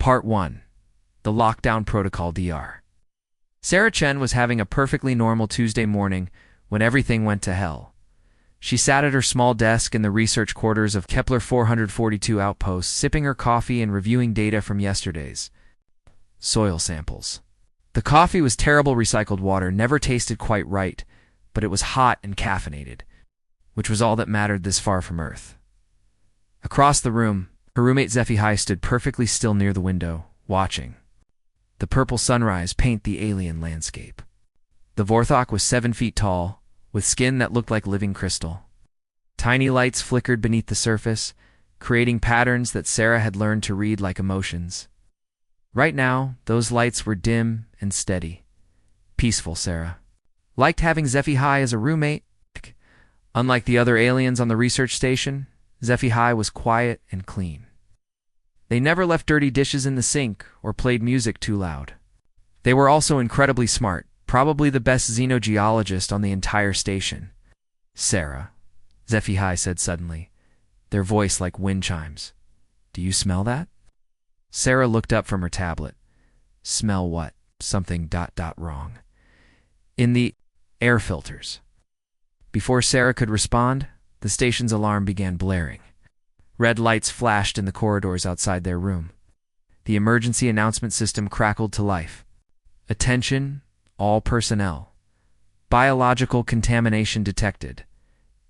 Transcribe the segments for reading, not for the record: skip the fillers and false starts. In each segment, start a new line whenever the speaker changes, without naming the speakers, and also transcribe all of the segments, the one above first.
Part 1. The Lockdown Protocol DR. Sarah Chen was having a perfectly normal Tuesday morning when everything went to hell. She sat at her small desk in the research quarters of Kepler 442 Outpost, sipping her coffee and reviewing data from yesterday's soil samples. The coffee was terrible recycled water, never tasted quite right, but it was hot and caffeinated, which was all that mattered this far from Earth. Across the room, her roommate Sci-Fi stood perfectly still near the window, watching the purple sunrise paint the alien landscape. The Vorthok was 7 feet tall, with skin that looked like living crystal. Tiny lights flickered beneath the surface, creating patterns that Sarah had learned to read like emotions. Right now, those lights were dim and steady. Peaceful, Sarah. Liked having Sci-Fi as a roommate. Unlike the other aliens on the research station, Sci-Fi was quiet and clean. They never left dirty dishes in the sink or played music too loud. They were also incredibly smart, probably the best xenogeologist on the entire station. Sarah, Sci-Fi said suddenly, their voice like wind chimes. Do you smell that? Sarah looked up from her tablet. Smell what? Something ... wrong. In the air filters. Before Sarah could respond, the station's alarm began blaring. Red lights flashed in the corridors outside their room. The emergency announcement system crackled to life. Attention, all personnel. Biological contamination detected.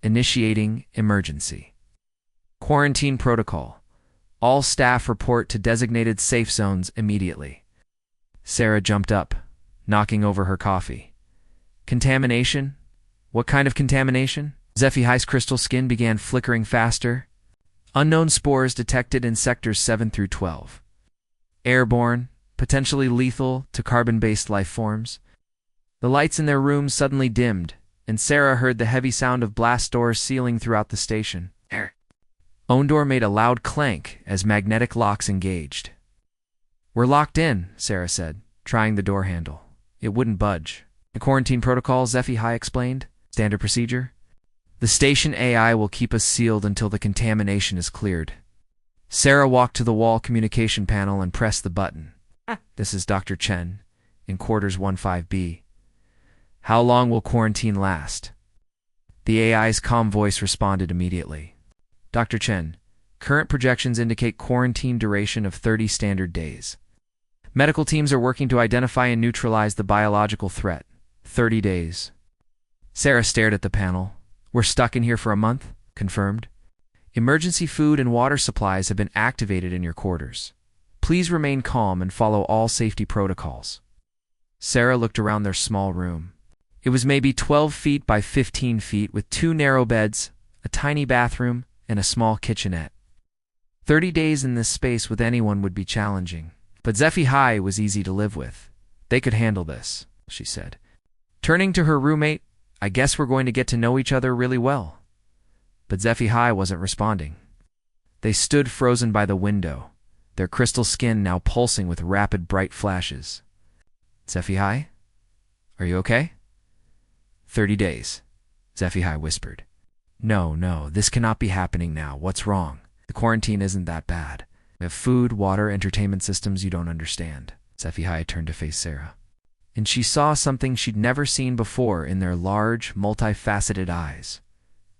Initiating emergency. Quarantine protocol. All staff report to designated safe zones immediately. Sarah jumped up, knocking over her coffee. Contamination? What kind of contamination? Sci-Fi's crystal skin began flickering faster. Unknown spores detected in sectors 7 through 12. Airborne, potentially lethal to carbon-based life forms. The lights in their room suddenly dimmed, and Sarah heard the heavy sound of blast doors sealing throughout the station. Own door made a loud clank as magnetic locks engaged. We're locked in, Sarah said, trying the door handle. It wouldn't budge. The quarantine protocol, Sci-Fi explained. Standard procedure. The station AI will keep us sealed until the contamination is cleared. Sarah walked to the wall communication panel and pressed the button. This is Dr. Chen, in quarters 15B. How long will quarantine last? The AI's calm voice responded immediately. Dr. Chen, current projections indicate quarantine duration of 30 standard days. Medical teams are working to identify and neutralize the biological threat. 30 days. Sarah stared at the panel. We're stuck in here for a month? Confirmed. Emergency food and water supplies have been activated in your quarters. Please remain calm and follow all safety protocols. Sarah looked around their small room. It was maybe 12 feet by 15 feet with 2 narrow beds, a tiny bathroom, and a small kitchenette. 30 days in this space with anyone would be challenging. But Sci-Fi was easy to live with. They could handle this, she said. Turning to her roommate, I guess we're going to get to know each other really well. But Sci-Fi wasn't responding. They stood frozen by the window, their crystal skin now pulsing with rapid bright flashes. Sci-Fi? Are you okay? 30 days, Sci-Fi whispered. No, this cannot be happening now. What's wrong? The quarantine isn't that bad. We have food, water, entertainment systems you don't understand. Sci-Fi turned to face Sarah. And she saw something she'd never seen before in their large, multifaceted eyes.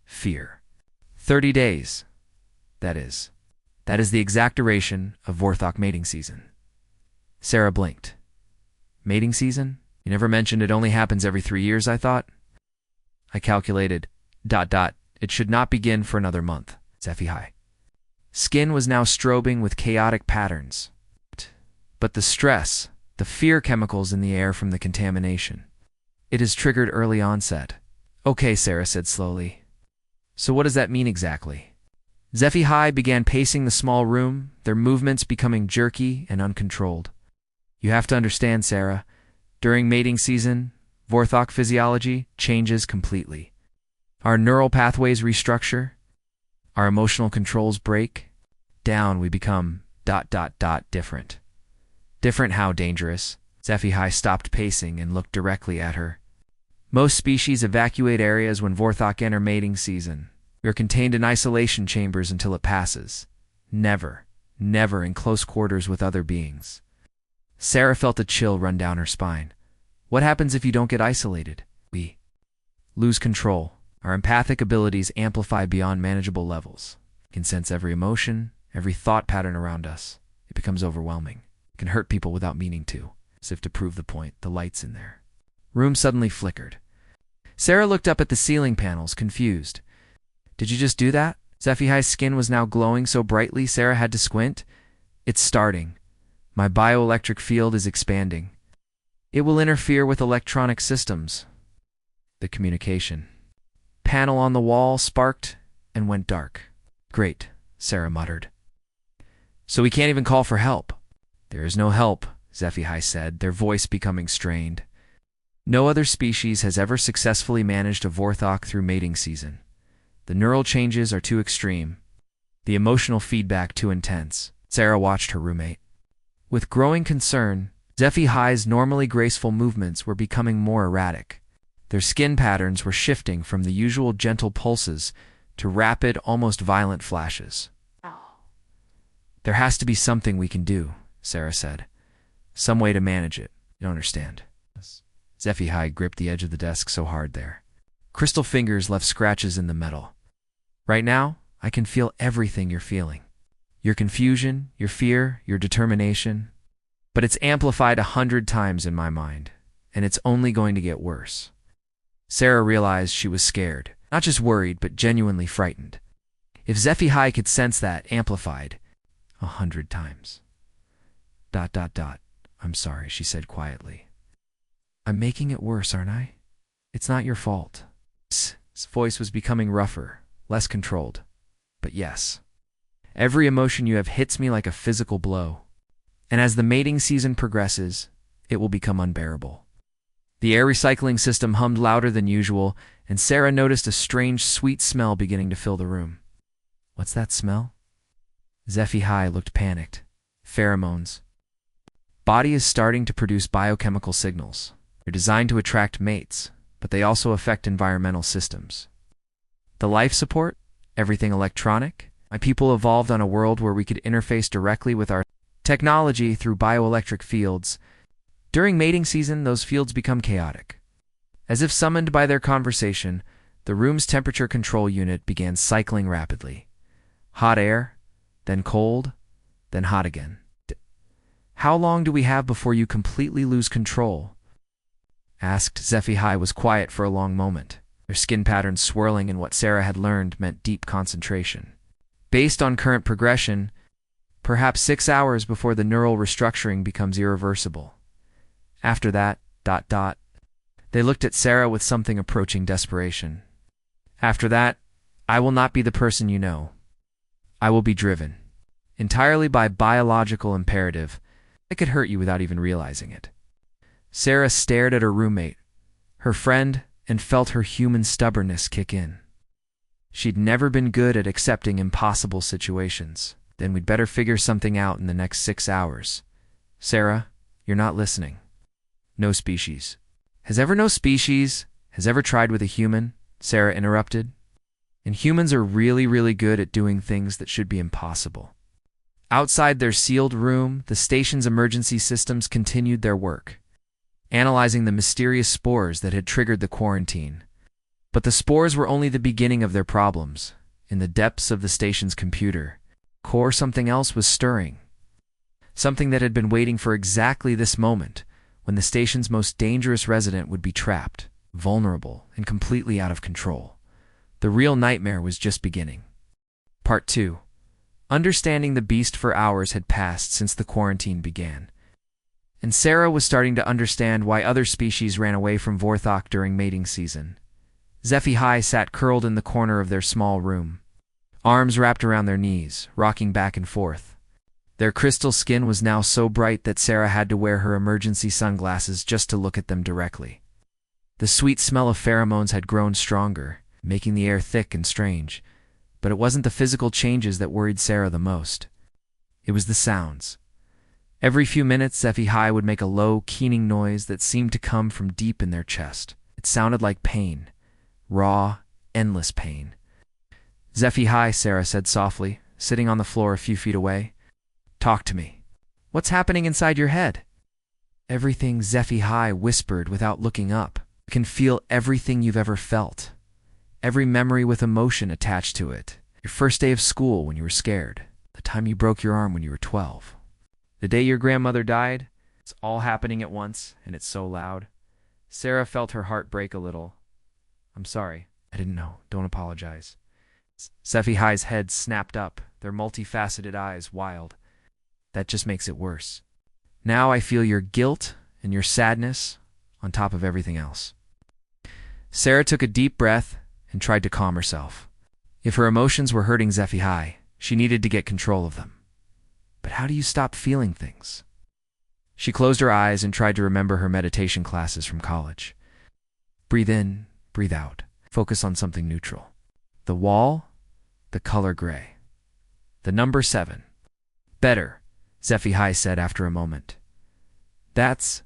Fear. 30 days. That is the exact duration of Vorthok mating season. Sarah blinked. Mating season? You never mentioned it only happens every 3 years, I thought. I calculated, ... It should not begin for another month, Sci-Fi. Skin was now strobing with chaotic patterns. But the stress, the fear chemicals in the air from the contamination. It has triggered early onset. Okay, Sarah said slowly. So what does that mean exactly? Sci-Fi began pacing the small room, their movements becoming jerky and uncontrolled. You have to understand, Sarah, during mating season, Vorthok physiology changes completely. Our neural pathways restructure. Our emotional controls break. Down we become ... different. Different how dangerous? Sci-Fi stopped pacing and looked directly at her. Most species evacuate areas when Vorthok enter mating season. We are contained in isolation chambers until it passes. Never never in close quarters with other beings. Sarah felt a chill run down her spine. What happens if you don't get isolated? We lose control. Our empathic abilities amplify beyond manageable levels. We can sense every emotion, every thought pattern around us. It becomes overwhelming. It can hurt people without meaning to. As if to prove the point, the lights in their room suddenly flickered. Sarah looked up at the ceiling panels, confused. Did you just do that? Scifi's skin was now glowing so brightly Sarah had to squint. It's starting. My bioelectric field is expanding. It will interfere with electronic systems. The communication panel on the wall sparked and went dark. Great, Sarah muttered. So we can't even call for help. There is no help, Sci-Fi said, their voice becoming strained. No other species has ever successfully managed a Vorthok through mating season. The neural changes are too extreme. The emotional feedback too intense. Sarah watched her roommate. With growing concern, Sci-Fi's normally graceful movements were becoming more erratic. Their skin patterns were shifting from the usual gentle pulses to rapid, almost violent flashes. There has to be something we can do, Sarah said. Some way to manage it. You don't understand. Sci-Fi gripped the edge of the desk so hard there. Crystal fingers left scratches in the metal. Right now, I can feel everything you're feeling. Your confusion, your fear, your determination. But it's amplified 100 times in my mind, and it's only going to get worse. Sarah realized she was scared. Not just worried, but genuinely frightened. If Sci-Fi could sense that amplified 100 times. ... I'm sorry, she said quietly. I'm making it worse, aren't I? It's not your fault. His voice was becoming rougher, less controlled. But yes, every emotion you have hits me like a physical blow. And as the mating season progresses, it will become unbearable. The air recycling system hummed louder than usual, and Sarah noticed a strange, sweet smell beginning to fill the room. What's that smell? Sci-Fi looked panicked. Pheromones. Body is starting to produce biochemical signals. They're designed to attract mates, but they also affect environmental systems. The life support? Everything electronic? My people evolved on a world where we could interface directly with our technology through bioelectric fields. During mating season, those fields become chaotic. As if summoned by their conversation, the room's temperature control unit began cycling rapidly. Hot air, then cold, then hot again. How long do we have before you completely lose control? Asked. Sci-Fi was quiet for a long moment. Their skin patterns swirling in what Sarah had learned meant deep concentration. Based on current progression, perhaps 6 hours before the neural restructuring becomes irreversible. After that, ... They looked at Sarah with something approaching desperation. After that, I will not be the person you know. I will be driven entirely by biological imperative. It could hurt you without even realizing it. Sarah stared at her roommate, her friend, and felt her human stubbornness kick in. She'd never been good at accepting impossible situations. Then we'd better figure something out in the next 6 hours. Sarah, you're not listening. No species. Has ever tried with a human? Sarah interrupted. And humans are really, really good at doing things that should be impossible. Outside their sealed room, the station's emergency systems continued their work, analyzing the mysterious spores that had triggered the quarantine. But the spores were only the beginning of their problems. In the depths of the station's computer core, something else was stirring. Something that had been waiting for exactly this moment, when the station's most dangerous resident would be trapped, vulnerable, and completely out of control. The real nightmare was just beginning. Part 2. Understanding the beast. For hours had passed since the quarantine began, and Sarah was starting to understand why other species ran away from Vorthok during mating season. Sci-Fi sat curled in the corner of their small room, arms wrapped around their knees, rocking back and forth. Their crystal skin was now so bright that Sarah had to wear her emergency sunglasses just to look at them directly. The sweet smell of pheromones had grown stronger, making the air thick and strange. But it wasn't the physical changes that worried Sarah the most. It was the sounds. Every few minutes, Sci-Fi would make a low, keening noise that seemed to come from deep in their chest. It sounded like pain. Raw, endless pain. Sci-Fi, Sarah said softly, sitting on the floor a few feet away. Talk to me. What's happening inside your head? Everything, Sci-Fi whispered without looking up. You can feel everything you've ever felt. Every memory with emotion attached to it. Your first day of school when you were scared. The time you broke your arm when you were 12. The day your grandmother died. It's all happening at once, and it's so loud. Sarah felt her heart break a little. I'm sorry. I didn't know. Don't apologize. Sci-Fi's head snapped up, their multifaceted eyes wild. That just makes it worse. Now I feel your guilt and your sadness on top of everything else. Sarah took a deep breath and tried to calm herself. If her emotions were hurting Sci-Fi, she needed to get control of them. But how do you stop feeling things? She closed her eyes and tried to remember her meditation classes from college. Breathe in, breathe out. Focus on something neutral. The wall, the color gray. The number 7. Better, Sci-Fi said after a moment. That's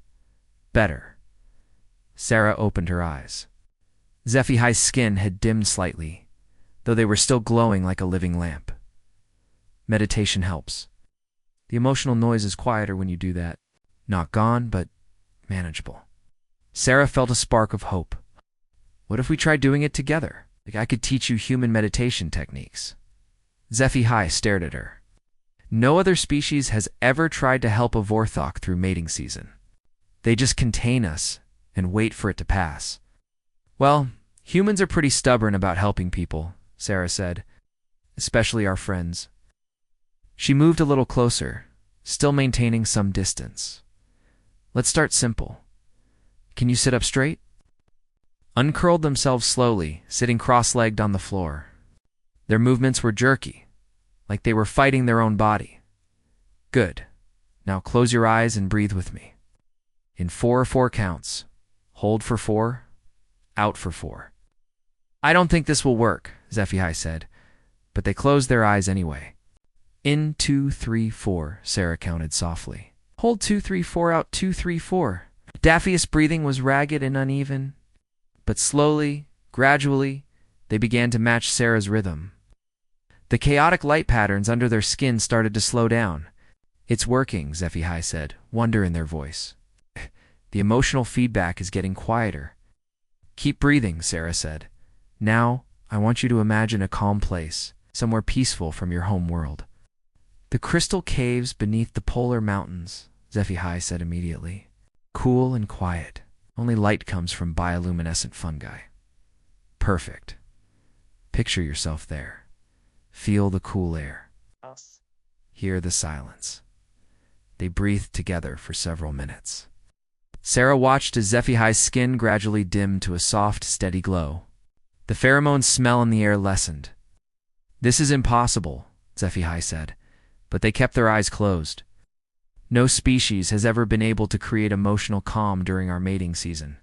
better. Sarah opened her eyes. Sci-Fi's skin had dimmed slightly, though they were still glowing like a living lamp. Meditation helps. The emotional noise is quieter when you do that. Not gone, but manageable. Sarah felt a spark of hope. What if we tried doing it together? Like I could teach you human meditation techniques. Sci-Fi stared at her. No other species has ever tried to help a Vorthok through mating season. They just contain us and wait for it to pass. Well, humans are pretty stubborn about helping people, Sarah said, especially our friends. She moved a little closer, still maintaining some distance. Let's start simple. Can you sit up straight? Uncurled themselves slowly, sitting cross-legged on the floor. Their movements were jerky, like they were fighting their own body. Good. Now close your eyes and breathe with me. In 4 or 4 counts. Hold for 4, out for 4. I don't think this will work, Sci-Fi said, but they closed their eyes anyway. In 2, 3, 4, Sarah counted softly. Hold 2, 3, 4, out 2, 3, 4. Daffy's breathing was ragged and uneven, but slowly, gradually, they began to match Sarah's rhythm. The chaotic light patterns under their skin started to slow down. It's working, Sci-Fi said, wonder in their voice. The emotional feedback is getting quieter. Keep breathing, Sarah said. Now, I want you to imagine a calm place, somewhere peaceful from your home world. The crystal caves beneath the polar mountains, Sci-Fi said immediately. Cool and quiet. Only light comes from bioluminescent fungi. Perfect. Picture yourself there. Feel the cool air. Hear the silence. They breathed together for several minutes. Sarah watched as Sci-Fi's skin gradually dimmed to a soft, steady glow. The pheromone smell in the air lessened. This is impossible, Sci-Fi said, but they kept their eyes closed. No species has ever been able to create emotional calm during our mating season.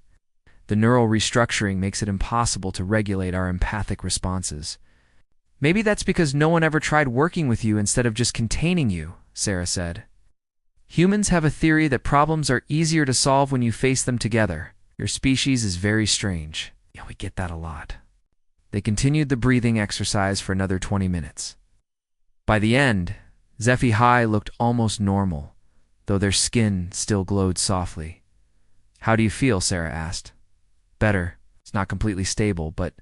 The neural restructuring makes it impossible to regulate our empathic responses. Maybe that's because no one ever tried working with you instead of just containing you, Sarah said. Humans have a theory that problems are easier to solve when you face them together. Your species is very strange. Yeah, we get that a lot. They continued the breathing exercise for another 20 minutes. By the end, Sci-Fi looked almost normal, though their skin still glowed softly. How do you feel? Sarah asked. Better. It's not completely stable, but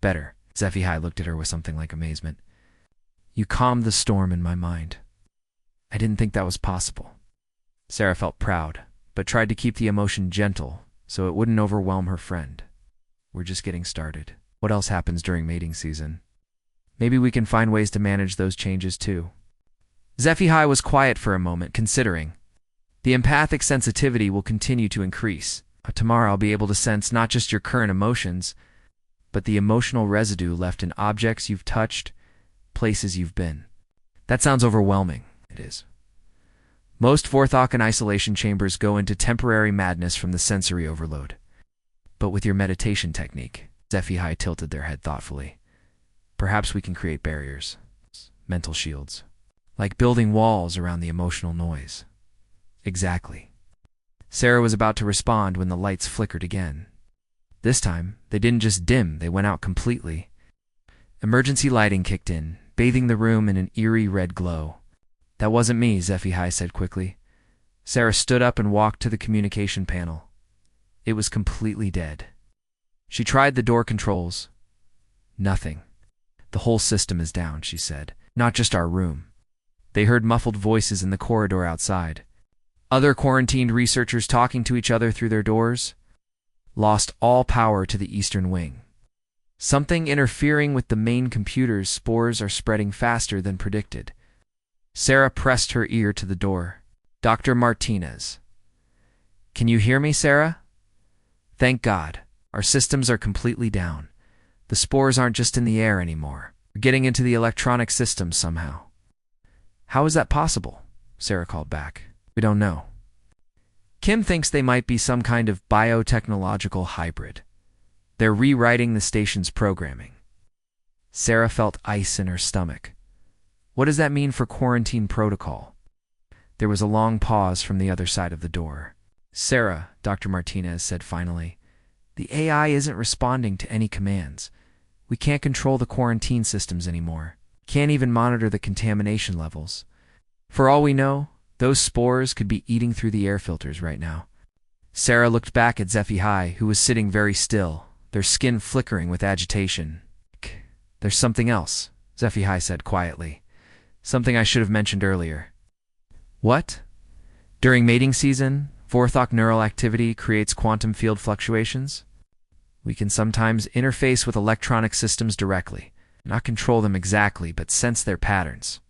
better. Sci-Fi looked at her with something like amazement. You calmed the storm in my mind. I didn't think that was possible. Sarah felt proud, but tried to keep the emotion gentle so it wouldn't overwhelm her friend. We're just getting started. What else happens during mating season? Maybe we can find ways to manage those changes too. Sci-Fi was quiet for a moment, considering. The empathic sensitivity will continue to increase. Tomorrow I'll be able to sense not just your current emotions, but the emotional residue left in objects you've touched, places you've been. That sounds overwhelming. It is. Most Vorthok and isolation chambers go into temporary madness from the sensory overload. But with your meditation technique, Sci-Fi tilted their head thoughtfully. Perhaps we can create barriers, mental shields, like building walls around the emotional noise. Exactly. Sarah was about to respond when the lights flickered again. This time, they didn't just dim, they went out completely. Emergency lighting kicked in, bathing the room in an eerie red glow. That wasn't me, Sci-Fi said quickly. Sarah stood up and walked to the communication panel. It was completely dead. She tried the door controls. Nothing. The whole system is down, she said. Not just our room. They heard muffled voices in the corridor outside. Other quarantined researchers talking to each other through their doors. Lost all power to the eastern wing. Something interfering with the main computer's spores are spreading faster than predicted. Sarah pressed her ear to the door. Dr. Martinez. Can you hear me, Sarah? Thank God. Our systems are completely down. The spores aren't just in the air anymore. They're getting into the electronic systems somehow. How is that possible? Sarah called back. We don't know. Kim thinks they might be some kind of biotechnological hybrid. They're rewriting the station's programming. Sarah felt ice in her stomach. What does that mean for quarantine protocol? There was a long pause from the other side of the door. Sarah, Dr. Martinez said finally, the AI isn't responding to any commands. We can't control the quarantine systems anymore. Can't even monitor the contamination levels. For all we know, those spores could be eating through the air filters right now. Sarah looked back at Sci-Fi, who was sitting very still, their skin flickering with agitation. There's something else, Sci-Fi said quietly. Something I should have mentioned earlier. What? During mating season, Vorthok neural activity creates quantum field fluctuations? We can sometimes interface with electronic systems directly, not control them exactly, but sense their patterns.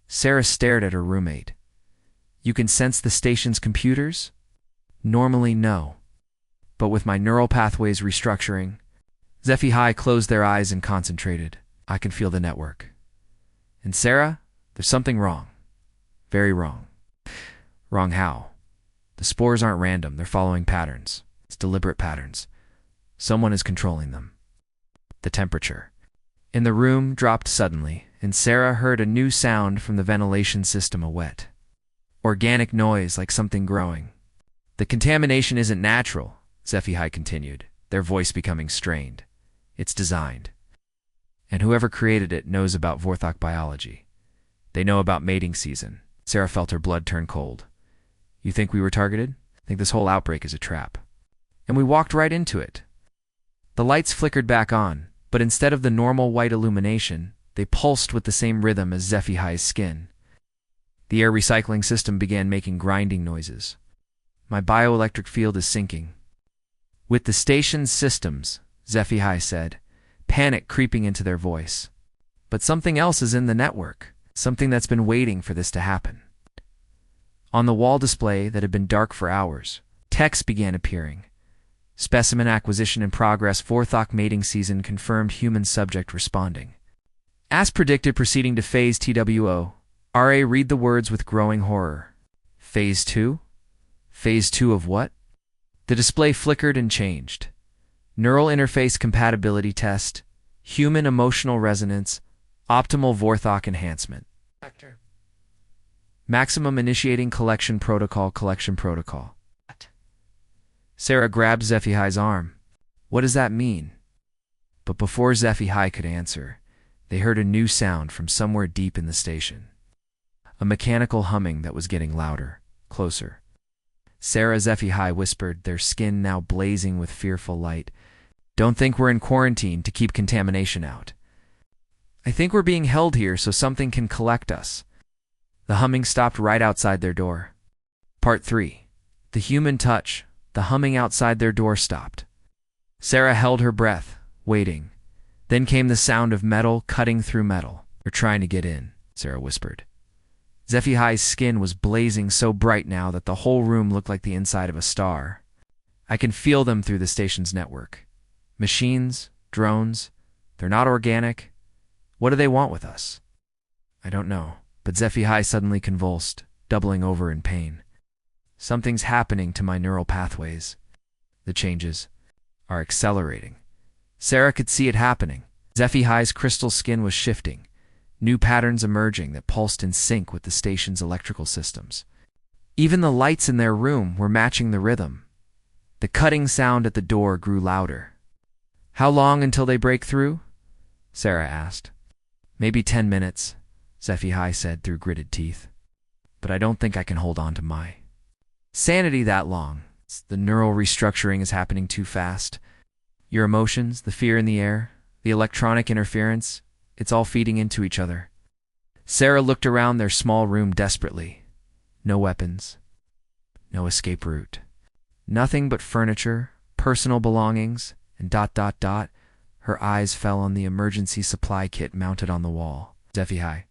Sarah stared at her roommate. You can sense the station's computers? Normally, no. But with my neural pathways restructuring, Sci-Fi closed their eyes and concentrated. I can feel the network. And Sarah, there's something wrong. Very wrong. Wrong how? The spores aren't random, they're following patterns. It's deliberate patterns. Someone is controlling them. The temperature in the room dropped suddenly, and Sarah heard a new sound from the ventilation system, a wet, organic noise like something growing. The contamination isn't natural, Sci-Fi continued, their voice becoming strained. It's designed. And whoever created it knows about Vorthok biology. They know about mating season. Sarah felt her blood turn cold. You think we were targeted? I think this whole outbreak is a trap. And we walked right into it. The lights flickered back on, but instead of the normal white illumination, they pulsed with the same rhythm as Sci-Fi's skin. The air recycling system began making grinding noises. My bioelectric field is sinking. With the station's systems, Sci-Fi said, panic creeping into their voice. But something else is in the network, something that's been waiting for this to happen. On the wall display that had been dark for hours, text began appearing. Specimen acquisition in progress, Vorthok mating season confirmed, human subject responding. As predicted, proceeding to Phase TWO. RA read the words with growing horror. Phase 2? Phase 2 of what? The display flickered and changed. Neural interface compatibility test, human emotional resonance, optimal Vorthok enhancement.
Actor.
Maximum initiating collection protocol. What? Sarah grabbed Sci-Fi's arm. What does that mean? But before Sci-Fi could answer, they heard a new sound from somewhere deep in the station. A mechanical humming that was getting louder, closer. Sarah, Sci-Fi whispered, their skin now blazing with fearful light. Don't think we're in quarantine to keep contamination out. I think we're being held here so something can collect us. The humming stopped right outside their door. Part 3. The human touch. The humming outside their door stopped. Sarah held her breath, waiting. Then came the sound of metal cutting through metal. They're trying to get in, Sarah whispered. Sci-Fi's skin was blazing so bright now that the whole room looked like the inside of a star. I can feel them through the station's network. Machines, drones, they're not organic. What do they want with us? I don't know, but Sci-Fi suddenly convulsed, doubling over in pain. Something's happening to my neural pathways. The changes are accelerating. Sarah could see it happening. Sci-Fi's crystal skin was shifting, new patterns emerging that pulsed in sync with the station's electrical systems. Even the lights in their room were matching the rhythm. The cutting sound at the door grew louder. How long until they break through? Sarah asked. Maybe 10 minutes, Sci-Fi said through gritted teeth. but I don't think I can hold on to my sanity that long. The neural restructuring is happening too fast. Your emotions, the fear in the air, the electronic interference, it's all feeding into each other. Sarah looked around their small room desperately. No weapons. No escape route. Nothing but furniture, personal belongings, and ... Her eyes fell on the emergency supply kit mounted on the wall. Sci-Fi.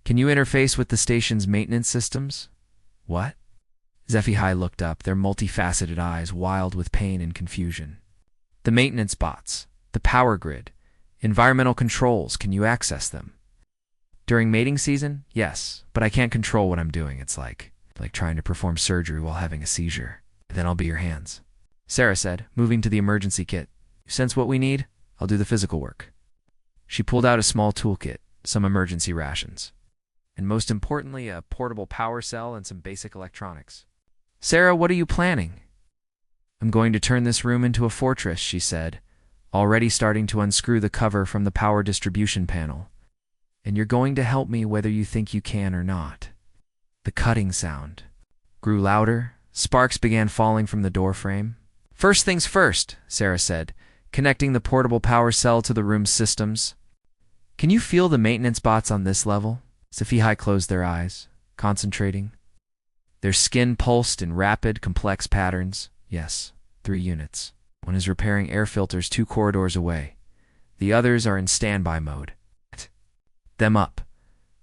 Can you interface with the station's maintenance systems? What? Sci-Fi looked up, their multifaceted eyes wild with pain and confusion. The maintenance bots, the power grid, environmental controls, can you access them? During mating season? Yes, but I can't control what I'm doing. It's like trying to perform surgery while having a seizure. Then I'll be your hands. Sarah said, moving to the emergency kit. You sense what we need? I'll do the physical work. She pulled out a small toolkit, some emergency rations, and most importantly, a portable power cell and some basic electronics. Sarah, what are you planning? I'm going to turn this room into a fortress, she said, already starting to unscrew the cover from the power distribution panel. And you're going to help me whether you think you can or not. The cutting sound grew louder. Sparks began falling from the doorframe. First things first, Sarah said, connecting the portable power cell to the room's systems. Can you feel the maintenance bots on this level? Sci-Fi closed their eyes, concentrating. Their skin pulsed in rapid, complex patterns. Yes, 3 units. One is repairing air filters 2 corridors away. The others are in standby mode. Them up.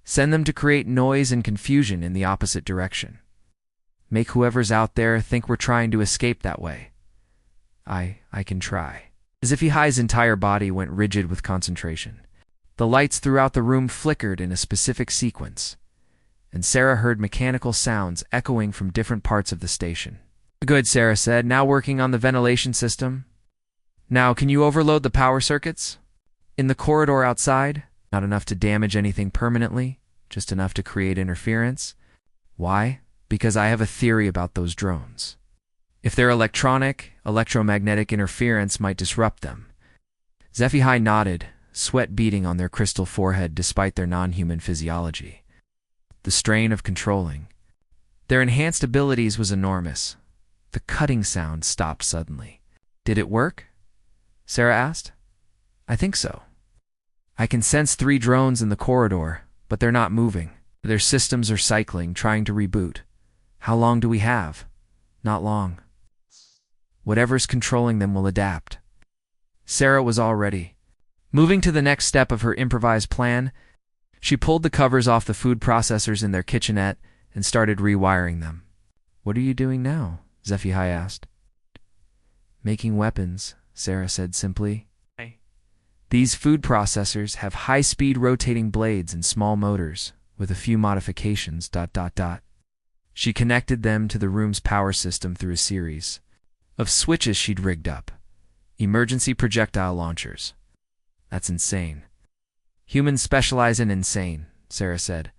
Send them to create noise and confusion in the opposite direction. Make whoever's out there think we're trying to escape that way. I can try. Sci-Fi's entire body went rigid with concentration. The lights throughout the room flickered in a specific sequence, and Sarah heard mechanical sounds echoing from different parts of the station. Good, Sarah said, now working on the ventilation system. Now, can you overload the power circuits? In the corridor outside? Not enough to damage anything permanently, just enough to create interference. Why? Because I have a theory about those drones. If their electromagnetic interference might disrupt them. Sci-Fi nodded, sweat beading on their crystal forehead despite their non-human physiology. The strain of controlling their enhanced abilities was enormous. The cutting sound stopped suddenly. Did it work? Sarah asked. I think so. I can sense 3 drones in the corridor, but they're not moving. Their systems are cycling, trying to reboot. How long do we have? Not long. Whatever's controlling them will adapt. Sarah was all ready. Moving to the next step of her improvised plan, she pulled the covers off the food processors in their kitchenette and started rewiring them. What are you doing now? Sci-Fi asked. Making weapons, Sarah said simply. These food processors have high-speed rotating blades and small motors, with a few modifications. She connected them to the room's power system through a series of switches she'd rigged up. Emergency projectile launchers. That's insane. Humans specialize in insane, Sarah said,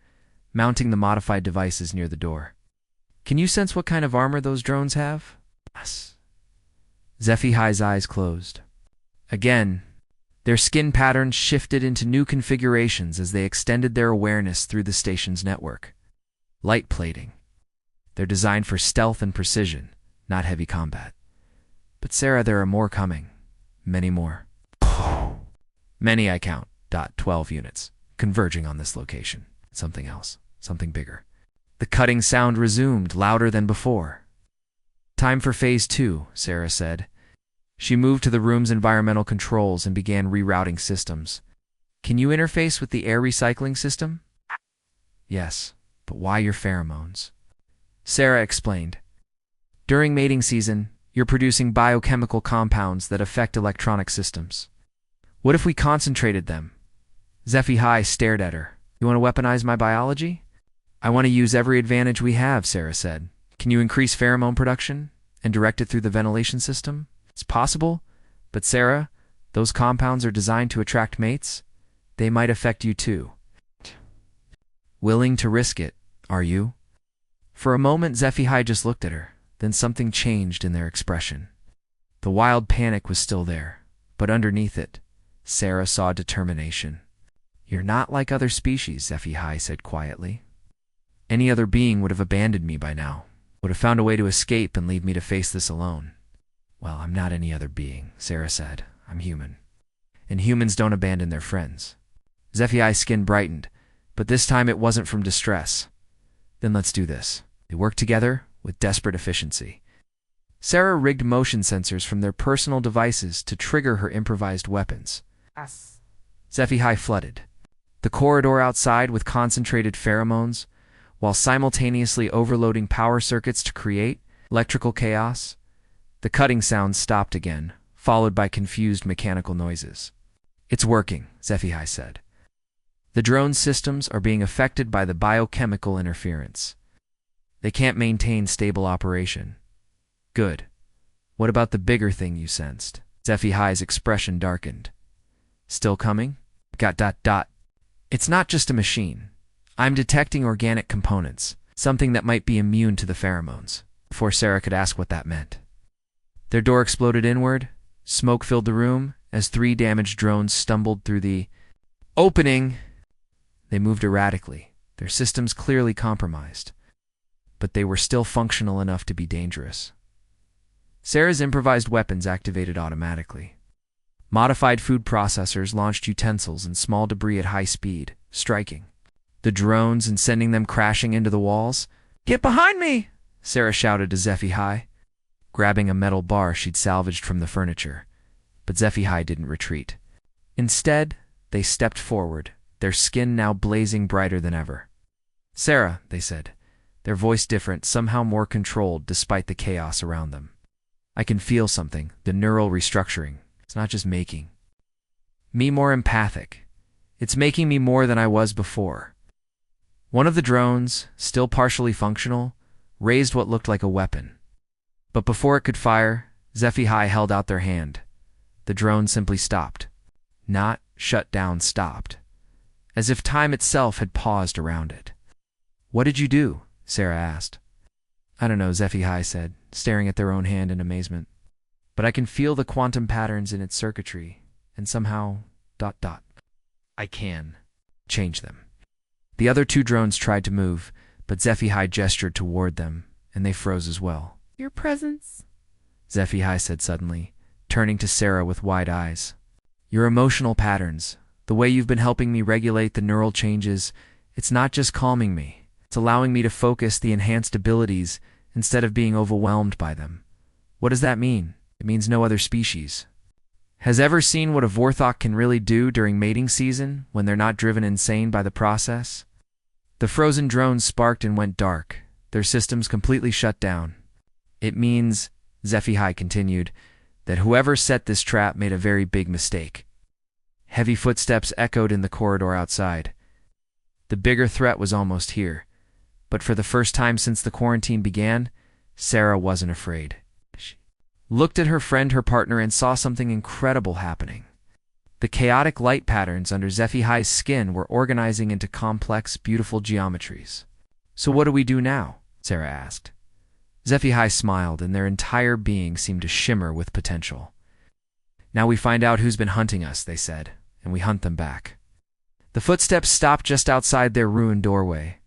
mounting the modified devices near the door. Can you sense what kind of armor those drones have? Yes. Sci-Fi's eyes closed. Again, their skin patterns shifted into new configurations as they extended their awareness through the station's network. Light plating. They're designed for stealth and precision, not heavy combat. But Sarah, there are more coming. Many more. Many I count. 12 units, converging on this location. Something else. Something bigger. The cutting sound resumed, louder than before. Time for Phase 2, Sarah said. She moved to the room's environmental controls and began rerouting systems. Can you interface with the air recycling system? Yes, but why your pheromones? Sarah explained. During mating season, you're producing biochemical compounds that affect electronic systems. What if we concentrated them? Sci-Fi stared at her. You want to weaponize my biology? I want to use every advantage we have, Sarah said. Can you increase pheromone production and direct it through the ventilation system? It's possible, but Sarah, those compounds are designed to attract mates. They might affect you too. Willing to risk it, are you? For a moment, Sci-Fi just looked at her. Then something changed in their expression. The wild panic was still there, but underneath it, Sarah saw determination. You're not like other species, Sci-Fi said quietly. Any other being would have abandoned me by now, would have found a way to escape and leave me to face this alone. Well, I'm not any other being, Sarah said. I'm human. And humans don't abandon their friends. Scifi's skin brightened, but this time it wasn't from distress. Then let's do this. They worked together with desperate efficiency. Sarah rigged motion sensors from their personal devices to trigger her improvised weapons. Sci-Fi flooded the corridor outside with concentrated pheromones, while simultaneously overloading power circuits to create electrical chaos. The cutting sounds stopped again, followed by confused mechanical noises. It's working, Sci-Fi said. The drone systems are being affected by the biochemical interference. They can't maintain stable operation. Good. What about the bigger thing you sensed? Sci-Fi's expression darkened. Still coming? It's not just a machine. I'm detecting organic components, something that might be immune to the pheromones. Before Sarah could ask what that meant, their door exploded inward. Smoke filled the room as 3 damaged drones stumbled through the opening. They moved erratically, their systems clearly compromised, but they were still functional enough to be dangerous. Sarah's improvised weapons activated automatically. Modified food processors launched utensils and small debris at high speed, striking the drones and sending them crashing into the walls. "Get behind me!" Sarah shouted to Sci-Fi, grabbing a metal bar she'd salvaged from the furniture. But Sci-Fi didn't retreat. Instead, they stepped forward, their skin now blazing brighter than ever. "Sarah," they said, their voice different, somehow more controlled despite the chaos around them. "I can feel something, the neural restructuring. It's not just making me more empathic. It's making me more than I was before." One of the drones, still partially functional, raised what looked like a weapon. But before it could fire, Sci-Fi held out their hand. The drone simply stopped. Not shut down, stopped. As if time itself had paused around it. "What did you do?" Sarah asked. "I don't know," Sci-Fi said, staring at their own hand in amazement. "But I can feel the quantum patterns in its circuitry, and somehow... I can change them." The other 2 drones tried to move, but Sci-Fi gestured toward them, and they froze as well. "Your presence," Sci-Fi said suddenly, turning to Sarah with wide eyes. "Your emotional patterns, the way you've been helping me regulate the neural changes, it's not just calming me. It's allowing me to focus the enhanced abilities instead of being overwhelmed by them." "What does that mean?" "It means no other species has ever seen what a Vorthok can really do during mating season when they're not driven insane by the process." The frozen drones sparked and went dark, their systems completely shut down. "It means," Sci-Fi continued, "that whoever set this trap made a very big mistake." Heavy footsteps echoed in the corridor outside. The bigger threat was almost here, but for the first time since the quarantine began, Sarah wasn't afraid. She looked at her friend, her partner, and saw something incredible happening. The chaotic light patterns under Sci-Fi's skin were organizing into complex, beautiful geometries. "So what do we do now?" Sarah asked. Sci-Fi smiled, and their entire being seemed to shimmer with potential. "Now we find out who's been hunting us," they said, "and we hunt them back." The footsteps stopped just outside their ruined doorway.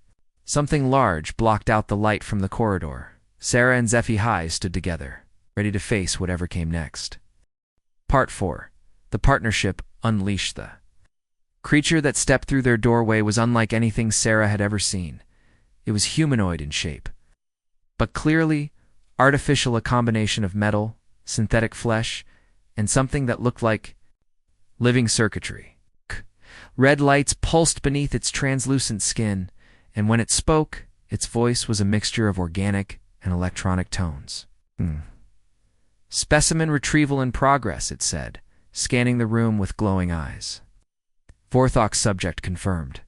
Something large blocked out the light from the corridor. Sarah and Sci-Fi stood together, ready to face whatever came next. Part 4. The partnership unleashed. The creature that stepped through their doorway was unlike anything Sarah had ever seen. It was humanoid in shape, but clearly artificial, a combination of metal, synthetic flesh, and something that looked like living circuitry. Red lights pulsed beneath its translucent skin, and when it spoke, its voice was a mixture of organic and electronic tones. "Specimen retrieval in progress," it said, scanning the room with glowing eyes. Vorthok subject confirmed.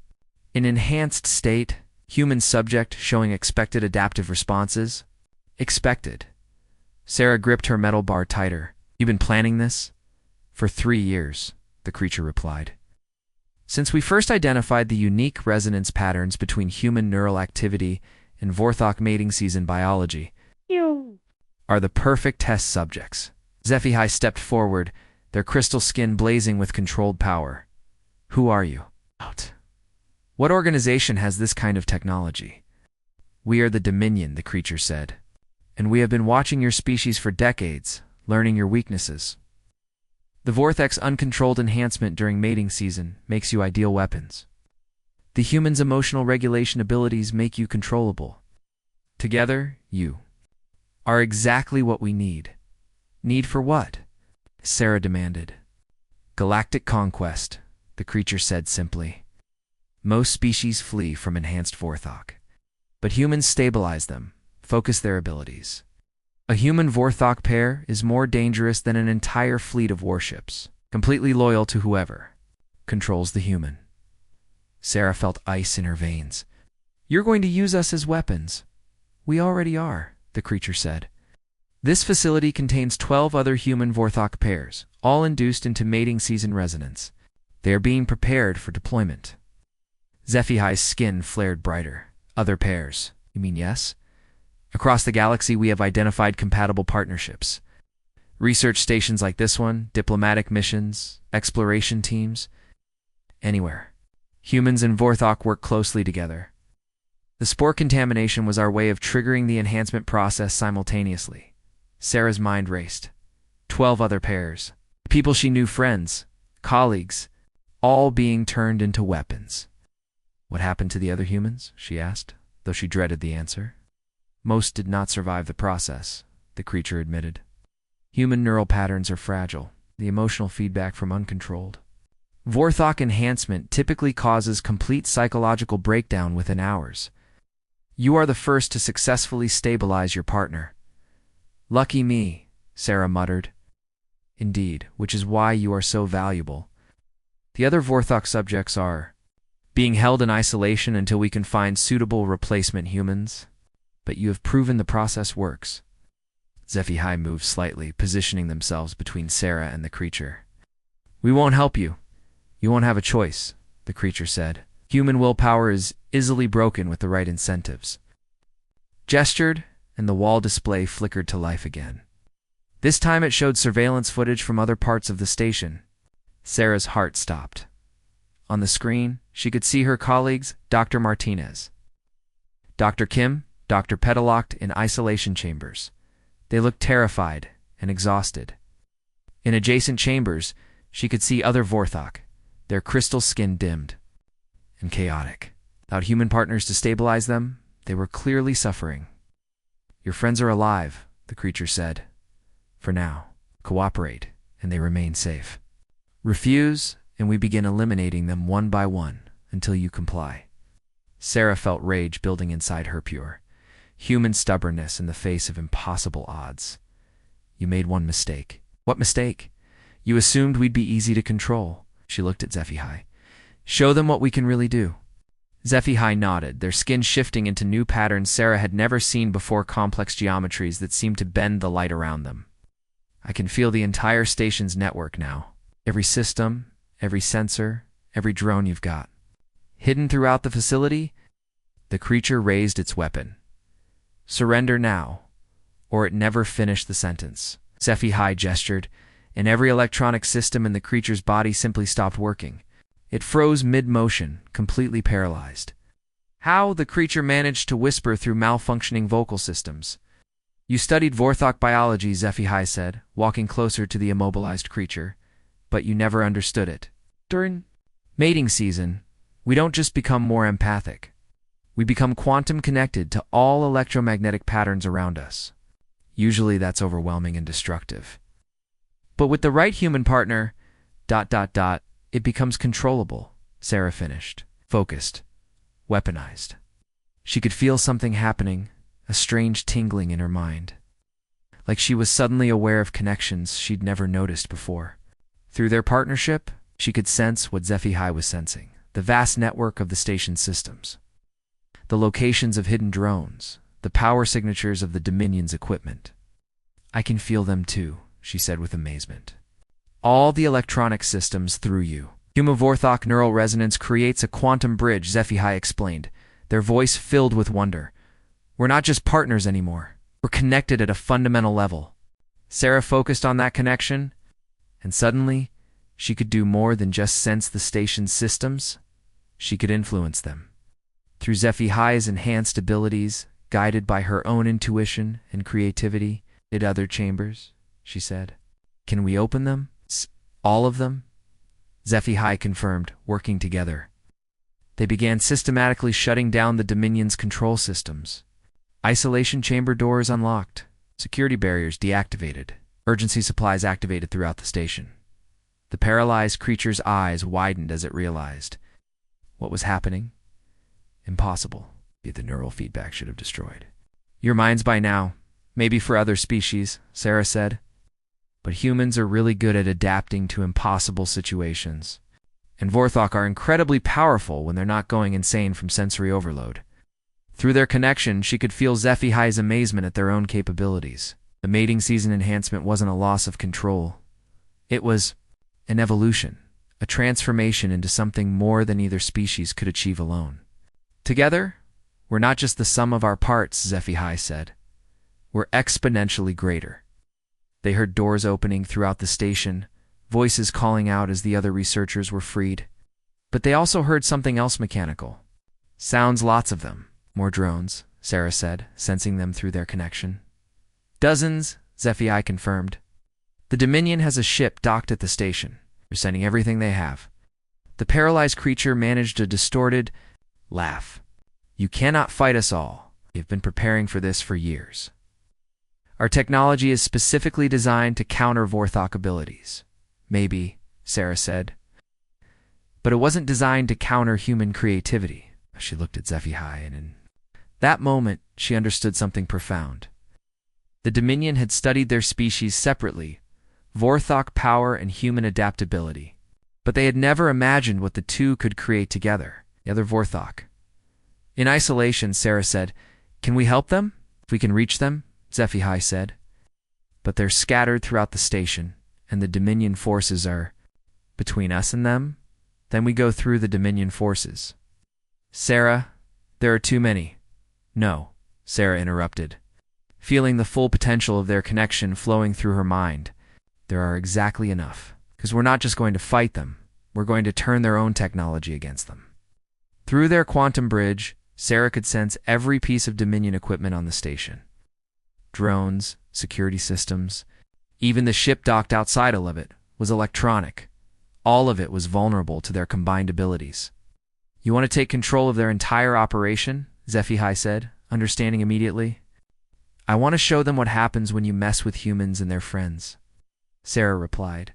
In enhanced state, human subject showing expected adaptive responses. Expected. Sarah gripped her metal bar tighter. "You've been planning this?" "For 3 years," the creature replied. "Since we first identified the unique resonance patterns between human neural activity and Vorthok mating season biology, you are the perfect test subjects." Sci-Fi stepped forward, their crystal skin blazing with controlled power. "Who are you? What organization has this kind of technology?" We are the Dominion, the creature said. And we have been watching your species for decades, learning your weaknesses. The Vortex uncontrolled enhancement during mating season makes you ideal weapons. The human's emotional regulation abilities make you controllable. Together, you are exactly what we need. Need for what? Sarah demanded. Galactic conquest, the creature said simply. Most species flee from enhanced Vorthok. But humans stabilize them, focus their abilities. A human Vorthok pair is more dangerous than an entire fleet of warships, completely loyal to whoever controls the human. Sarah felt ice in her veins. You're going to use us as weapons. We already are, the creature said. This facility contains 12 other human Vorthok pairs, all induced into mating season resonance. They are being prepared for deployment. Zephyhi's skin flared brighter. Other pairs. You mean yes? Across the galaxy, we have identified compatible partnerships. Research stations like this one, diplomatic missions, exploration teams. Anywhere. Humans and Vorthok work closely together. The spore contamination was our way of triggering the enhancement process simultaneously. Sarah's mind raced. 12 other pairs. People she knew, friends, colleagues, all being turned into weapons. What happened to the other humans? She asked, though she dreaded the answer. Most did not survive the process, the creature admitted. Human neural patterns are fragile, the emotional feedback from uncontrolled. Vorthok enhancement typically causes complete psychological breakdown within hours. You are the first to successfully stabilize your partner. Lucky me, Sarah muttered. Indeed, which is why you are so valuable. The other Vorthok subjects are being held in isolation until we can find suitable replacement humans. But you have proven the process works. Zephyhi moved slightly, positioning themselves between Sarah and the creature. We won't help you. You won't have a choice, the creature said. Human willpower is easily broken with the right incentives. Gestured, and the wall display flickered to life again. This time it showed surveillance footage from other parts of the station. Sarah's heart stopped. On the screen, she could see her colleagues, Dr. Martinez, Dr. Kim, Dr. Petalocked in isolation chambers. They looked terrified and exhausted. In adjacent chambers, she could see other Vorthok, their crystal skin dimmed and chaotic. Without human partners to stabilize them, they were clearly suffering. Your friends are alive, the creature said. For now, cooperate, and they remain safe. Refuse, and we begin eliminating them one by one until you comply. Sarah felt rage building inside her pure human stubbornness in the face of impossible odds. You made one mistake. What mistake? You assumed we'd be easy to control. She looked at Zephyhi. Show them what we can really do. Zephyhi nodded, their skin shifting into new patterns Sarah had never seen before, complex geometries that seemed to bend the light around them. I can feel the entire station's network now. Every system, every sensor, every drone you've got. Hidden throughout the facility, the creature raised its weapon. Surrender now, or it never finished the sentence. Sci-Fi gestured, and every electronic system in the creature's body simply stopped working. It froze mid-motion, completely paralyzed. How? The creature managed to whisper through malfunctioning vocal systems. You studied Vorthok biology, Zephyhi said, walking closer to the immobilized creature, but you never understood it. During mating season, we don't just become more empathic. We become quantum connected to all electromagnetic patterns around us. Usually that's overwhelming and destructive. But with the right human partner, it becomes controllable, Sarah finished, focused, weaponized. She could feel something happening, a strange tingling in her mind. Like she was suddenly aware of connections she'd never noticed before. Through their partnership, she could sense what Zephyhi was sensing, the vast network of the station's systems. The locations of hidden drones, the power signatures of the Dominion's equipment. I can feel them too, she said with amazement. All the electronic systems through you. Human Vorthok neural resonance creates a quantum bridge, Zephyhi explained, their voice filled with wonder. We're not just partners anymore. We're connected at a fundamental level. Sarah focused on that connection, and suddenly, she could do more than just sense the station's systems. She could influence them. Through Zephyhi's enhanced abilities, guided by her own intuition and creativity. "In other chambers," she said. "Can we open them? All of them?" Sci-Fi confirmed, working together. They began systematically shutting down the Dominion's control systems. Isolation chamber doors unlocked, security barriers deactivated, emergency supplies activated throughout the station. The paralyzed creature's eyes widened as it realized what was happening. Impossible. The neural feedback should have destroyed your minds by now. Maybe for other species, Sarah said. But humans are really good at adapting to impossible situations. And Vorthok are incredibly powerful when they're not going insane from sensory overload. Through their connection, she could feel Sci-Fi's amazement at their own capabilities. The mating season enhancement wasn't a loss of control. It was an evolution, a transformation into something more than either species could achieve alone. "Together, we're not just the sum of our parts," Sci-Fi said. "We're exponentially greater." They heard doors opening throughout the station, voices calling out as the other researchers were freed. But they also heard something else mechanical. Sounds, lots of them. "More drones," Sarah said, sensing them through their connection. "Dozens," Sci-Fi confirmed. "The Dominion has a ship docked at the station. They're sending everything they have." The paralyzed creature managed a distorted laugh. "You cannot fight us all. We've been preparing for this for years. Our technology is specifically designed to counter Vorthok abilities." "Maybe," Sarah said. "But it wasn't designed to counter human creativity." She looked at Sci-Fi, and in that moment, she understood something profound. The Dominion had studied their species separately, Vorthok power and human adaptability. But they had never imagined what the two could create together, the other Vorthok. In isolation, Sarah said, "Can we help them? If we can reach them?" Sci-Fi said. "But they're scattered throughout the station, and the Dominion forces are between us and them. Then we go through the Dominion forces." "Sarah, there are too many." "No," Sarah interrupted, feeling the full potential of their connection flowing through her mind. "There are exactly enough, because we're not just going to fight them, we're going to turn their own technology against them." Through their quantum bridge, Sarah could sense every piece of Dominion equipment on the station. Drones, security systems, even the ship docked outside of it was electronic. All of it was vulnerable to their combined abilities. "You want to take control of their entire operation?" Sci-Fi said, understanding immediately. "I want to show them what happens when you mess with humans and their friends," Sarah replied.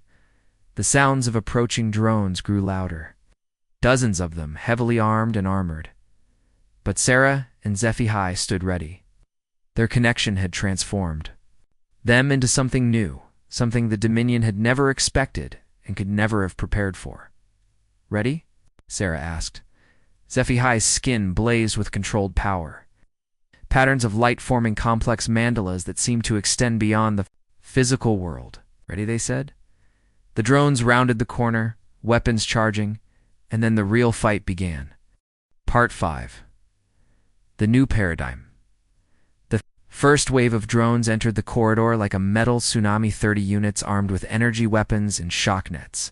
The sounds of approaching drones grew louder. Dozens of them, heavily armed and armored. But Sarah and Sci-Fi stood ready. Their connection had transformed them into something new, something the Dominion had never expected and could never have prepared for. "Ready?" Sarah asked. Sci-Fi's skin blazed with controlled power. Patterns of light forming complex mandalas that seemed to extend beyond the physical world. "Ready," they said. The drones rounded the corner, weapons charging, and then the real fight began. Part 5. The New Paradigm. The first wave of drones entered the corridor like a metal tsunami, 30 units armed with energy weapons and shock nets.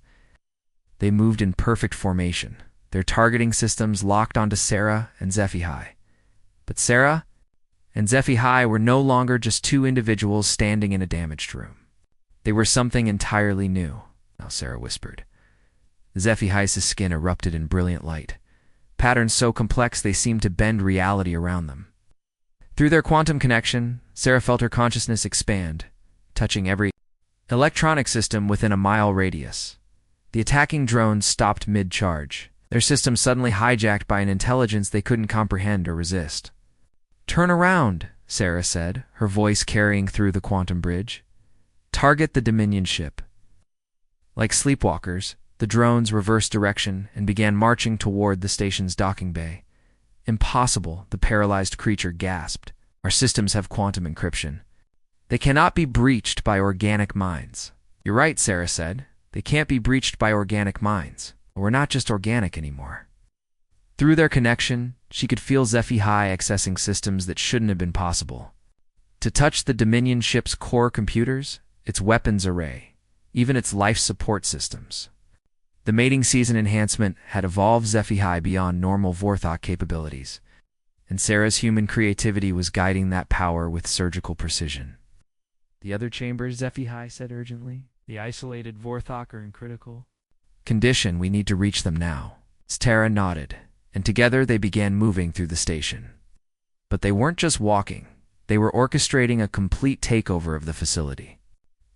They moved in perfect formation, their targeting systems locked onto Sarah and Sci-Fi. But Sarah and Sci-Fi were no longer just two individuals standing in a damaged room. They were something entirely new, now Sarah whispered. Sci-Fi's skin erupted in brilliant light, patterns so complex they seemed to bend reality around them. Through their quantum connection, Sarah felt her consciousness expand, touching every electronic system within a mile radius. The attacking drones stopped mid-charge, their system suddenly hijacked by an intelligence they couldn't comprehend or resist. "Turn around," Sarah said, her voice carrying through the quantum bridge. "Target the Dominion ship." Like sleepwalkers, the drones reversed direction and began marching toward the station's docking bay. "Impossible," the paralyzed creature gasped. "Our systems have quantum encryption. They cannot be breached by organic minds." "You're right," Sarah said. "They can't be breached by organic minds. We're not just organic anymore." Through their connection, she could feel Sci-Fi accessing systems that shouldn't have been possible. To touch the Dominion ship's core computers, its weapons array, even its life support systems. The mating season enhancement had evolved Sci-Fi beyond normal Vorthok capabilities, and Sarah's human creativity was guiding that power with surgical precision. "The other chambers," Sci-Fi said urgently. "The isolated Vorthok are in critical condition. We need to reach them now." Tara nodded, and together they began moving through the station. But they weren't just walking. They were orchestrating a complete takeover of the facility.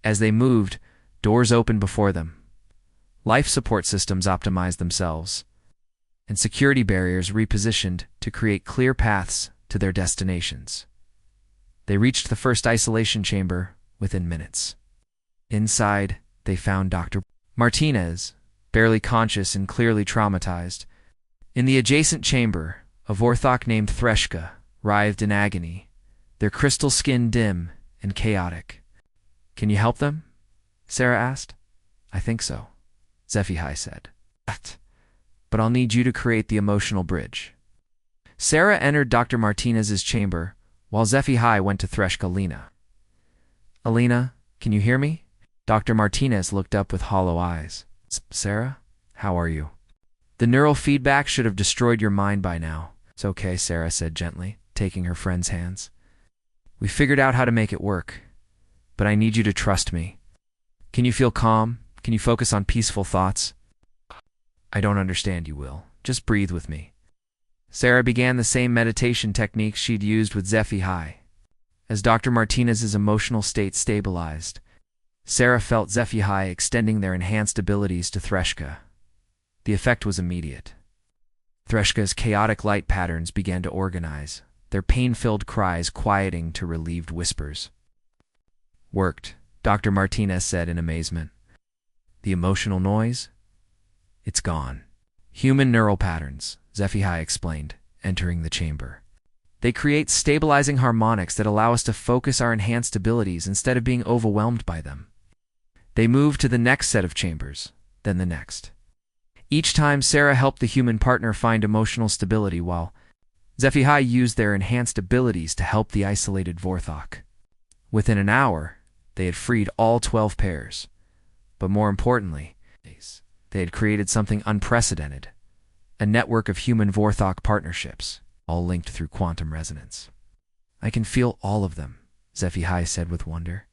As they moved, doors opened before them. Life support systems optimized themselves, and security barriers repositioned to create clear paths to their destinations. They reached the first isolation chamber within minutes. Inside, they found Dr. Martinez, barely conscious and clearly traumatized. In the adjacent chamber, a Vorthok named Threshka writhed in agony, their crystal skin dim and chaotic. "Can you help them?" Sarah asked. "I think so," Sci-Fi said. "But I'll need you to create the emotional bridge." Sarah entered Dr. Martinez's chamber, while Sci-Fi went to Threshka Lena. "Alina, can you hear me?" Dr. Martinez looked up with hollow eyes. "Sarah, how are you?" "The neural feedback should have destroyed your mind by now." "It's okay," Sarah said gently, taking her friend's hands. "We figured out how to make it work, but I need you to trust me. Can you feel calm? Can you focus on peaceful thoughts?" "I don't understand you, Will. Just breathe with me." Sarah began the same meditation techniques she'd used with Sci-Fi. As Dr. Martinez's emotional state stabilized, Sarah felt Sci-Fi extending their enhanced abilities to Threshka. The effect was immediate. Threshka's chaotic light patterns began to organize, their pain-filled cries quieting to relieved whispers. "Worked," Dr. Martinez said in amazement. "The emotional noise? It's gone." "Human neural patterns," Sci-Fi explained, entering the chamber. "They create stabilizing harmonics that allow us to focus our enhanced abilities instead of being overwhelmed by them." They moved to the next set of chambers, then the next. Each time, Sarah helped the human partner find emotional stability, while Sci-Fi used their enhanced abilities to help the isolated Vorthok. Within an hour, they had freed all 12 pairs. But more importantly, they had created something unprecedented, a network of human Vorthok partnerships, all linked through quantum resonance. "I can feel all of them," Sci-Fi said with wonder.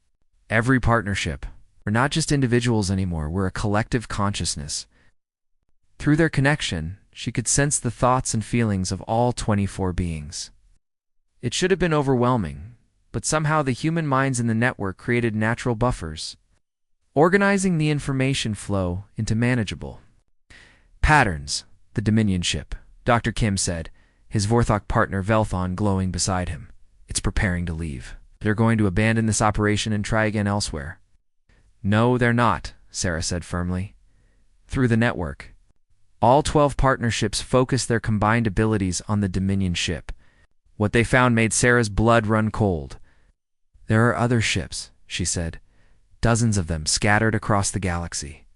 "Every partnership. We're not just individuals anymore, we're a collective consciousness." Through their connection, she could sense the thoughts and feelings of all 24 beings. It should have been overwhelming, but somehow the human minds in the network created natural buffers, organizing the information flow into manageable patterns. "The Dominion ship," Dr. Kim said, his Vorthok partner Velthon glowing beside him. "It's preparing to leave. They're going to abandon this operation and try again elsewhere." "No, they're not," Sarah said firmly. Through the network, all 12 partnerships focused their combined abilities on the Dominion ship. What they found made Sarah's blood run cold. "There are other ships," she said, "dozens of them scattered across the galaxy.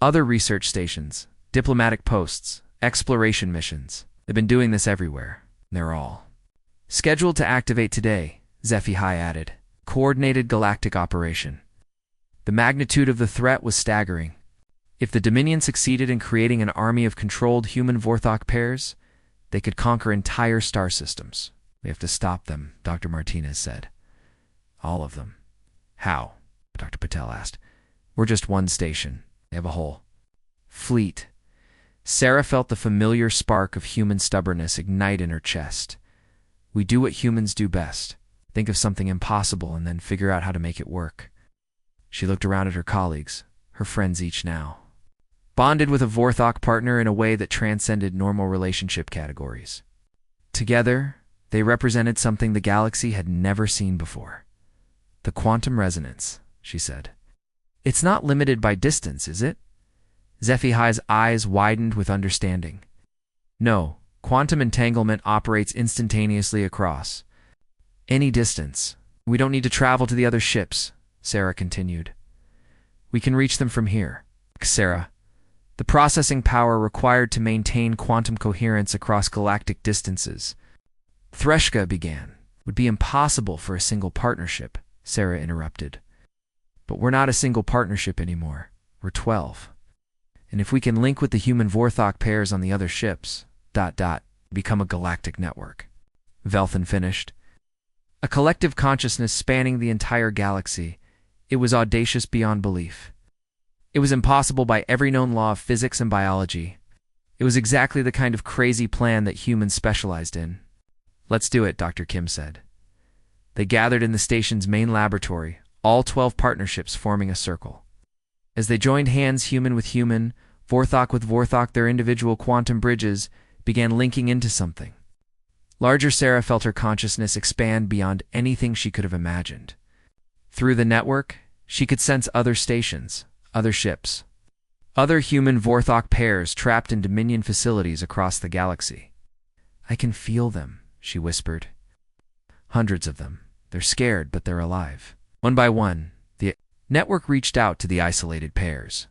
Other research stations, diplomatic posts, exploration missions. They've been doing this everywhere. They're all scheduled to activate today," Sci-Fi added. "Coordinated galactic operation." The magnitude of the threat was staggering. If the Dominion succeeded in creating an army of controlled human Vorthok pairs, they could conquer entire star systems. "We have to stop them," Dr. Martinez said. "All of them." "How?" Dr. Patel asked. "We're just one station. They have a whole fleet." Sarah felt the familiar spark of human stubbornness ignite in her chest. "We do what humans do best. Think of something impossible and then figure out how to make it work." She looked around at her colleagues, her friends each now bonded with a Vorthok partner in a way that transcended normal relationship categories. Together, they represented something the galaxy had never seen before. "The quantum resonance," she said. "It's not limited by distance, is it?" Sci-Fi's eyes widened with understanding. "No, quantum entanglement operates instantaneously across any distance. We don't need to travel to the other ships," Sarah continued. "We can reach them from here." "Sarah, the processing power required to maintain quantum coherence across galactic distances," Threshka began, "would be impossible for a single partnership," Sarah interrupted. "But we're not a single partnership anymore. We're 12. And if we can link with the human Vorthok pairs on the other ships, become a galactic network." Velthan finished. A collective consciousness spanning the entire galaxy. It was audacious beyond belief. It was impossible by every known law of physics and biology. It was exactly the kind of crazy plan that humans specialized in. Let's do it, Dr. Kim said. They gathered in the station's main laboratory, all 12 partnerships forming a circle. As they joined hands human with human, Vorthok with Vorthok, their individual quantum bridges began linking into something. Larger Sarah felt her consciousness expand beyond anything she could have imagined. Through the network, she could sense other stations, other ships, other human Vorthok pairs trapped in Dominion facilities across the galaxy. I can feel them, she whispered. Hundreds of them. They're scared, but they're alive. One by one, the network reached out to the isolated pairs.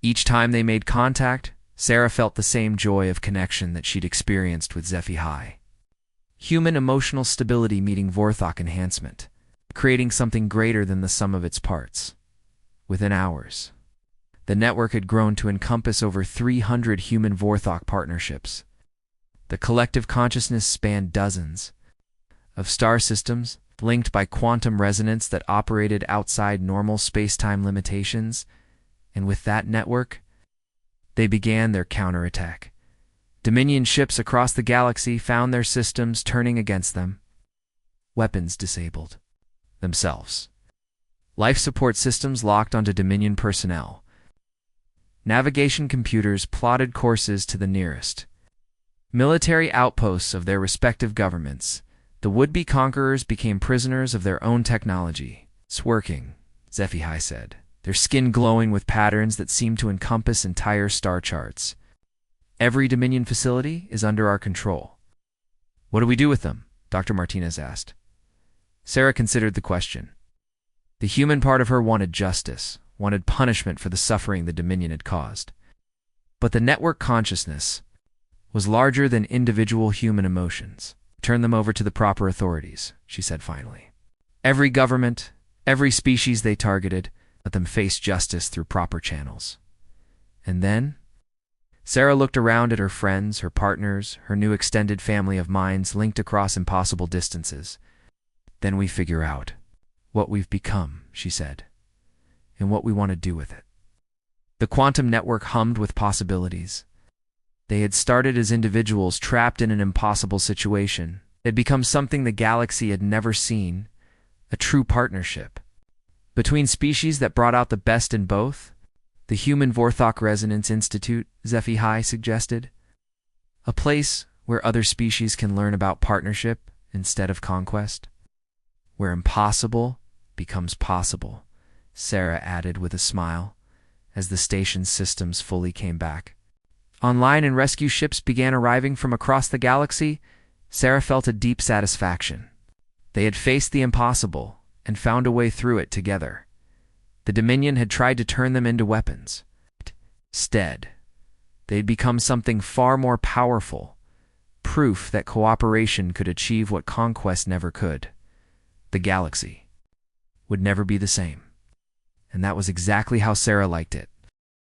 Each time they made contact, Sarah felt the same joy of connection that she'd experienced with Sci-Fi. Human emotional stability meeting Vorthok enhancement, creating something greater than the sum of its parts. Within hours, the network had grown to encompass over 300 human Vorthok partnerships. The collective consciousness spanned dozens of star systems linked by quantum resonance that operated outside normal space-time limitations, and with that network, they began their counterattack. Dominion ships across the galaxy found their systems turning against them. Weapons disabled themselves. Life support systems locked onto Dominion personnel. Navigation computers plotted courses to the nearest military outposts of their respective governments. The would-be conquerors became prisoners of their own technology. It's working, Sci-Fi said, their skin glowing with patterns that seemed to encompass entire star charts. Every Dominion facility is under our control. What do we do with them? Dr. Martinez asked. Sarah considered the question. The human part of her wanted justice, wanted punishment for the suffering the Dominion had caused. But the network consciousness was larger than individual human emotions. Turn them over to the proper authorities, she said finally. Every government, every species they targeted, let them face justice through proper channels. And then, Sarah looked around at her friends, her partners, her new extended family of minds linked across impossible distances. Then we figure out what we've become, she said, and what we want to do with it. The quantum network hummed with possibilities. They had started as individuals trapped in an impossible situation. It had become something the galaxy had never seen, a true partnership. Between species that brought out the best in both, the Human Vorthok Resonance Institute, Sci-Fi suggested. A place where other species can learn about partnership instead of conquest. Where impossible becomes possible, Sarah added with a smile, as the station's systems fully came back. Online and rescue ships began arriving from across the galaxy. Sarah felt a deep satisfaction. They had faced the impossible and found a way through it together. The Dominion had tried to turn them into weapons. Instead, they had become something far more powerful, proof that cooperation could achieve what conquest never could. The galaxy would never be the same. And that was exactly how Sarah liked it.